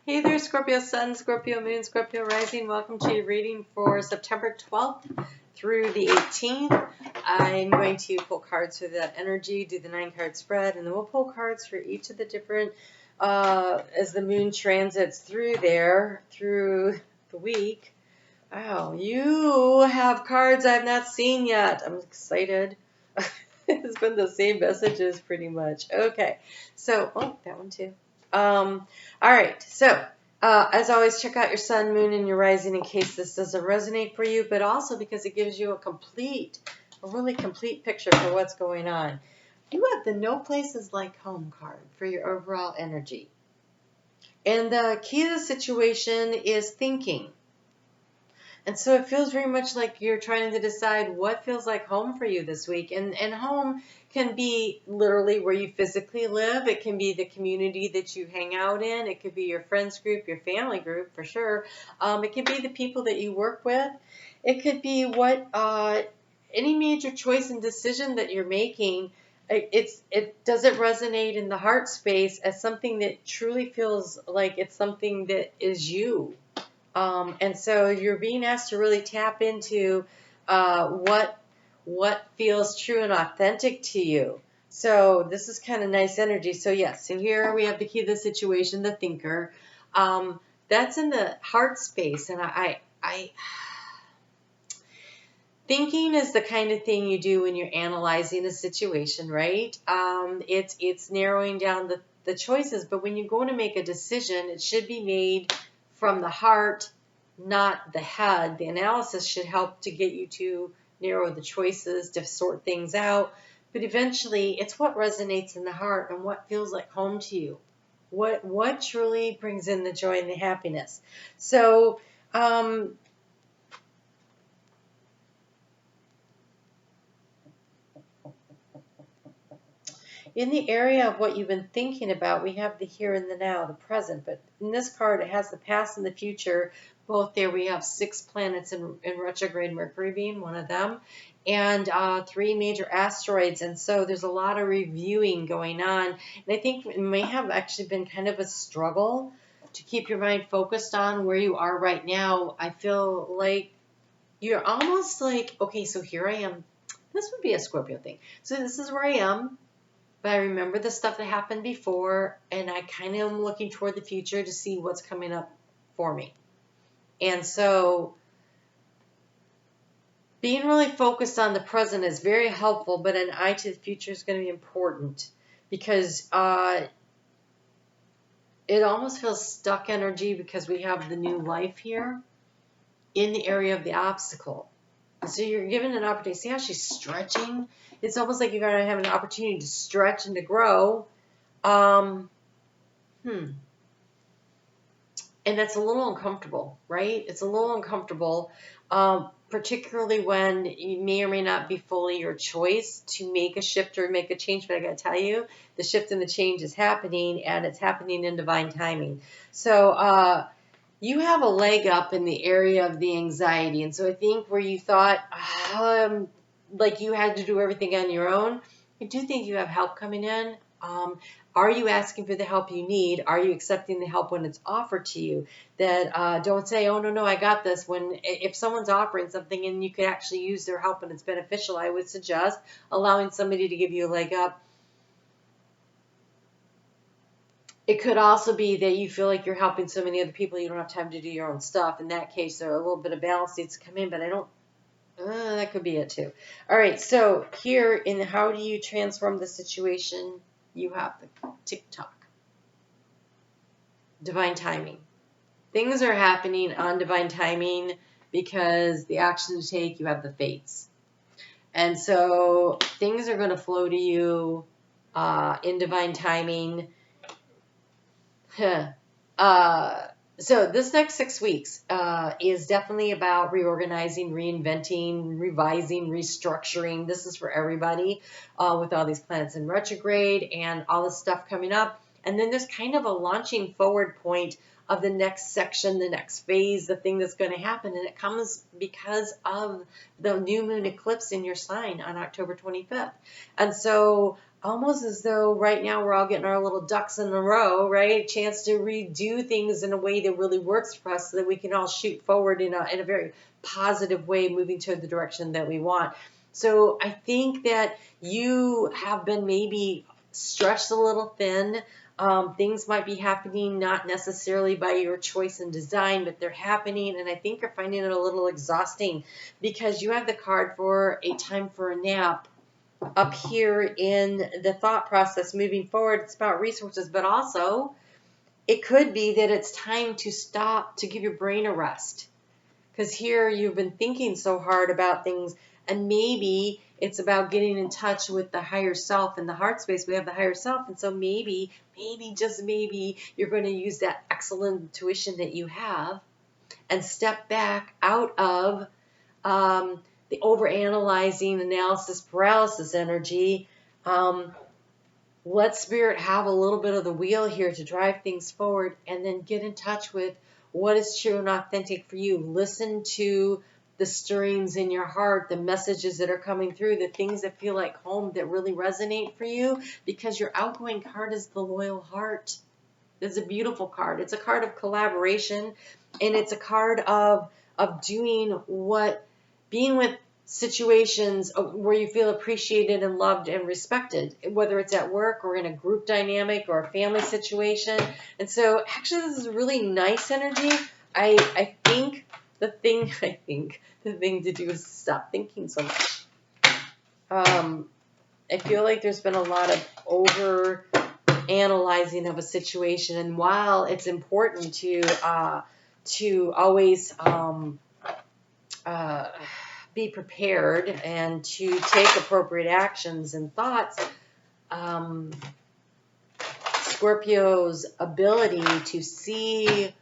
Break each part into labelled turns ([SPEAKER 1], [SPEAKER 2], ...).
[SPEAKER 1] Hey there, Scorpio Sun, Scorpio Moon, Scorpio Rising. Welcome to your reading for September 12th through the 18th. I'm going to pull cards for that energy, do the 9-card spread, and then we'll pull cards for each of the different, as the moon transits through the week. Wow, you have cards I've not seen yet. I'm excited. It's been the same messages pretty much. Okay, so, that one too. All right, so as always, check out your sun, moon, and your rising in case this doesn't resonate for you, but also because it gives you a really complete picture for what's going on. You have the No Places Like Home card for your overall energy. And the key to the situation is thinking. And so it feels very much like you're trying to decide what feels like home for you this week. And home can be literally where you physically live. It can be the community that you hang out in. It could be your friends group, your family group for sure. It could be the people that you work with. It could be any major choice and decision that you're making. Does it resonate in the heart space as something that truly feels like it's something that is you. And so you're being asked to really tap into what feels true and authentic to you. So this is kind of nice energy. So yes, so here we have the key to the situation, the thinker. That's in the heart space, and I thinking is the kind of thing you do when you're analyzing a situation, right? It's narrowing down the choices, but when you're going to make a decision, it should be made from the heart, not the head. The analysis should help to get you to narrow the choices, to sort things out. But eventually, it's what resonates in the heart and what feels like home to you. What truly brings in the joy and the happiness. So, in the area of what you've been thinking about, we have the here and the now, the present. But in this card, it has the past and the future. Both there we have 6 planets in retrograde, Mercury being one of them, and 3 major asteroids. And so there's a lot of reviewing going on. And I think it may have actually been kind of a struggle to keep your mind focused on where you are right now. I feel like you're almost like, okay, so here I am. This would be a Scorpio thing. So this is where I am. But I remember the stuff that happened before, and I kind of am looking toward the future to see what's coming up for me. And so being really focused on the present is very helpful, but an eye to the future is going to be important because it almost feels stuck energy because we have the new life here in the area of the obstacle. So you're given an opportunity. See how she's stretching? It's almost like you're going to have an opportunity to stretch and to grow. And that's a little uncomfortable, right? It's a little uncomfortable, particularly when you may or may not be fully your choice to make a shift or make a change. But I got to tell you, the shift and the change is happening, and it's happening in divine timing. So, you have a leg up in the area of the anxiety. And so I think where you thought like you had to do everything on your own, I do think you have help coming in. Are you asking for the help you need? Are you accepting the help when it's offered to you? That don't say, oh, no, I got this. If someone's offering something and you could actually use their help and it's beneficial, I would suggest allowing somebody to give you a leg up. It could also be that you feel like you're helping so many other people you don't have time to do your own stuff. In that case, there a little bit of balance needs to come in, but I don't, that could be it too. All right, so here in how do you transform the situation, you have the tick-tock. Divine timing. Things are happening on divine timing because the action to take, you have the fates. And so things are going to flow to you in divine timing. So this next 6 weeks is definitely about reorganizing, reinventing, revising, restructuring. This is for everybody with all these planets in retrograde and all this stuff coming up. And then there's kind of a launching forward point of the next section, the next phase, the thing that's going to happen. And it comes because of the new moon eclipse in your sign on October 25th. And so almost as though right now we're all getting our little ducks in a row, right? A chance to redo things in a way that really works for us so that we can all shoot forward in a very positive way, moving toward the direction that we want. So I think that you have been maybe stretched a little thin. Things might be happening not necessarily by your choice and design, but they're happening, and I think you're finding it a little exhausting because you have the card for a time for a nap up here in the thought process moving forward. It's about resources, but also it could be that it's time to stop, to give your brain a rest. Because here you've been thinking so hard about things, and maybe it's about getting in touch with the higher self. In the heart space, we have the higher self, and so maybe, just maybe, you're going to use that excellent intuition that you have and step back out of the overanalyzing, analysis, paralysis energy. Let Spirit have a little bit of the wheel here to drive things forward, and then get in touch with what is true and authentic for you. Listen to the stirrings in your heart, the messages that are coming through, the things that feel like home that really resonate for you, because your outgoing card is the Loyal Heart. It's a beautiful card. It's a card of collaboration, and it's a card of being with situations where you feel appreciated and loved and respected, whether it's at work or in a group dynamic or a family situation. And so actually this is a really nice energy. I think the thing to do is stop thinking so much. I feel like there's been a lot of over analyzing of a situation, and while it's important to always be prepared and to take appropriate actions and thoughts, Scorpio's ability to see,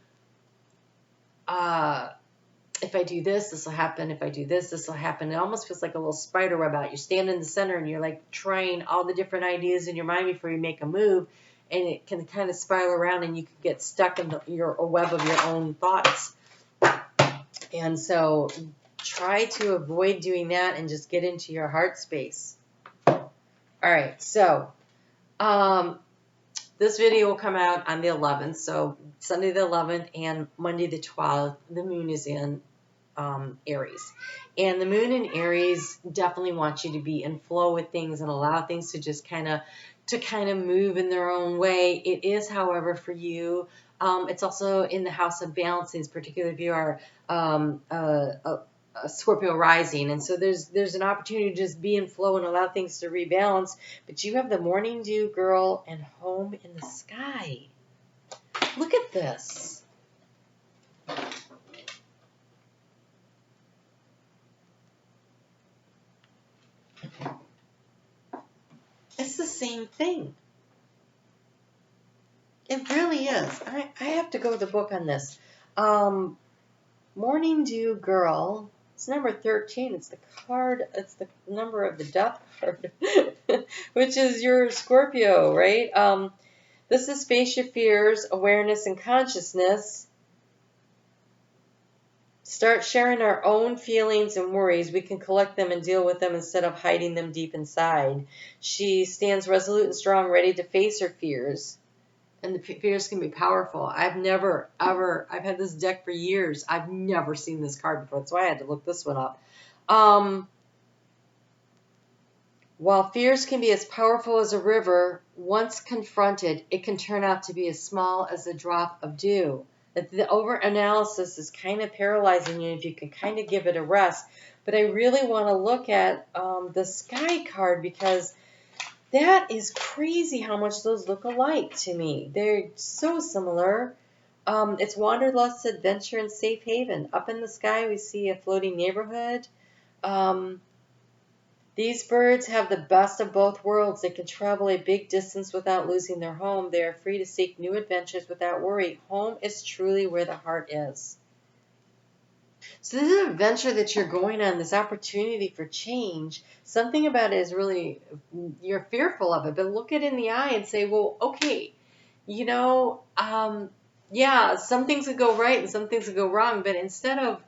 [SPEAKER 1] if I do this, this will happen. If I do this, this will happen. It almost feels like a little spider web out. You stand in the center and you're like trying all the different ideas in your mind before you make a move, and it can kind of spiral around, and you can get stuck in a web of your own thoughts. And so try to avoid doing that and just get into your heart space. All right, so this video will come out on the 11th, so Sunday the 11th and Monday the 12th. The moon is in Aries. And the moon in Aries definitely wants you to be in flow with things and allow things to just kind of move in their own way. It is, however, for you, it's also in the house of balancings, particularly if you are a Scorpio rising. And so there's an opportunity to just be in flow and allow things to rebalance. But you have the morning dew, girl, and home in the sky. Look at this. It's the same thing. It really is. I have to go with the book on this. Morning Dew Girl. It's number 13. It's the card. It's the number of the death card, which is your Scorpio, right? This is face your fears, awareness, and consciousness. Start sharing our own feelings and worries. We can collect them and deal with them instead of hiding them deep inside. She stands resolute and strong, ready to face her fears. And the fears can be powerful. I've had this deck for years. I've never seen this card before. That's why I had to look this one up. While fears can be as powerful as a river, once confronted, it can turn out to be as small as a drop of dew. The over-analysis is kind of paralyzing you if you can kind of give it a rest. But I really want to look at the Sky card, because that is crazy how much those look alike to me. They're so similar. It's wanderlust, adventure, and safe haven. Up in the sky, we see a floating neighborhood. These birds have the best of both worlds. They can travel a big distance without losing their home. They are free to seek new adventures without worry. Home is truly where the heart is. So this is an adventure that you're going on, this opportunity for change. Something about it is really, you're fearful of it, but look it in the eye and say, well, okay, yeah, some things would go right and some things would go wrong, but instead of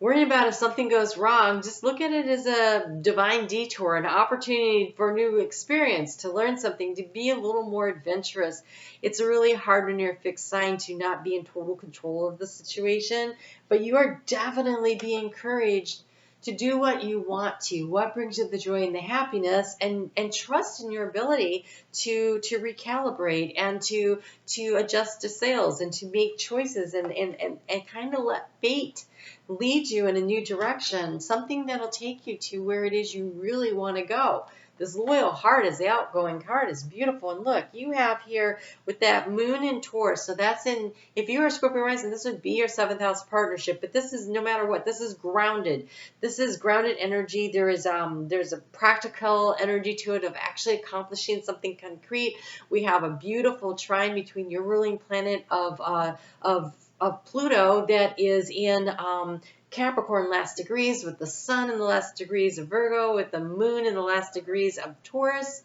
[SPEAKER 1] worrying about if something goes wrong, just look at it as a divine detour, an opportunity for a new experience, to learn something, to be a little more adventurous. It's really hard when you're a fixed sign to not be in total control of the situation, but you are definitely being encouraged to do what you want to, what brings you the joy and the happiness, and trust in your ability to recalibrate and to adjust to sales and to make choices and kind of let fate lead you in a new direction, something that'll take you to where it is you really want to go. This loyal heart is the outgoing card, is beautiful. And look, you have here with that moon in Taurus. So that's in, if you're a Scorpio rising, this would be your 7th house partnership. But this is, no matter what, this is grounded. This is grounded energy. There's a practical energy to it of actually accomplishing something concrete. We have a beautiful trine between your ruling planet of Pluto that is in Capricorn last degrees, with the sun in the last degrees of Virgo, with the moon in the last degrees of Taurus.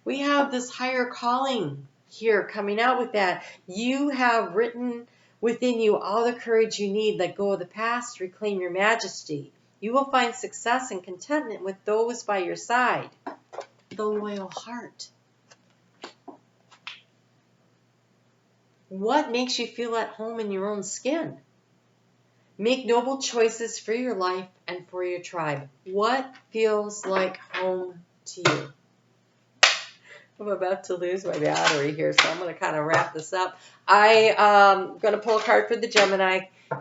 [SPEAKER 1] We have this higher calling here coming out with that. You have written within you all the courage you need. Let go of the past, reclaim your majesty. You will find success and contentment with those by your side. The loyal heart. What makes you feel at home in your own skin? Make noble choices for your life and for your tribe. What feels like home to you? I'm about to lose my battery here, so I'm going to kind of wrap this up. I'm going to pull a card for the Gemini.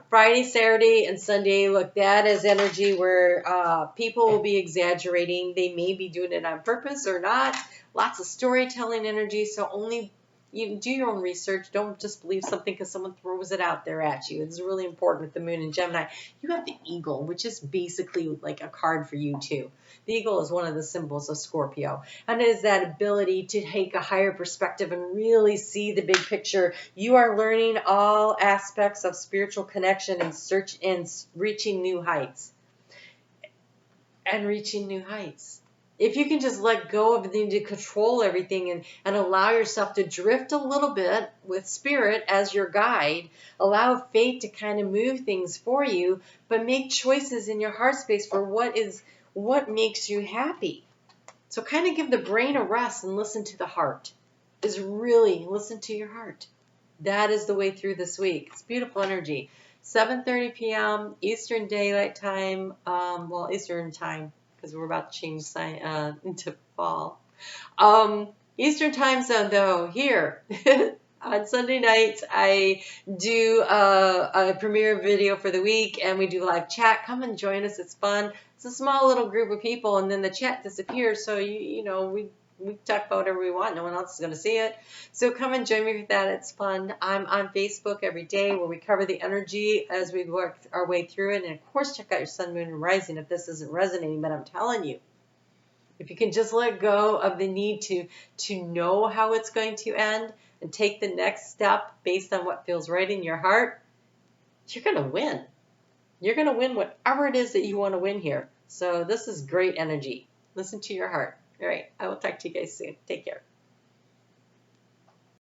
[SPEAKER 1] Friday, Saturday, and Sunday, look, that is energy where people will be exaggerating. They may be doing it on purpose or not. Lots of storytelling energy, so only you do your own research. Don't just believe something because someone throws it out there at you. It's really important with the moon in Gemini. You have the eagle, which is basically like a card for you too. The eagle is one of the symbols of Scorpio, and it is that ability to take a higher perspective and really see the big picture. You are learning all aspects of spiritual connection and search and reaching new heights. If you can just let go of the need to control everything and allow yourself to drift a little bit with spirit as your guide, allow fate to kind of move things for you, but make choices in your heart space for what makes you happy. So kind of give the brain a rest and listen to the heart. Is really listen to your heart. That is the way through this week. It's beautiful energy. 7:30 p.m. Eastern Daylight Time, Eastern Time, because we're about to change into fall. Eastern Time Zone, though, here. On Sunday nights, I do a premiere video for the week, and we do live chat. Come and join us. It's fun. It's a small little group of people, and then the chat disappears, so we talk about whatever we want. No one else is going to see it. So come and join me for that. It's fun. I'm on Facebook every day where we cover the energy as we work our way through it. And, of course, check out your sun, moon, and rising if this isn't resonating. But I'm telling you, if you can just let go of the need to know how it's going to end and take the next step based on what feels right in your heart, you're going to win. You're going to win whatever it is that you want to win here. So this is great energy. Listen to your heart. All right. I will talk to you guys soon. Take care.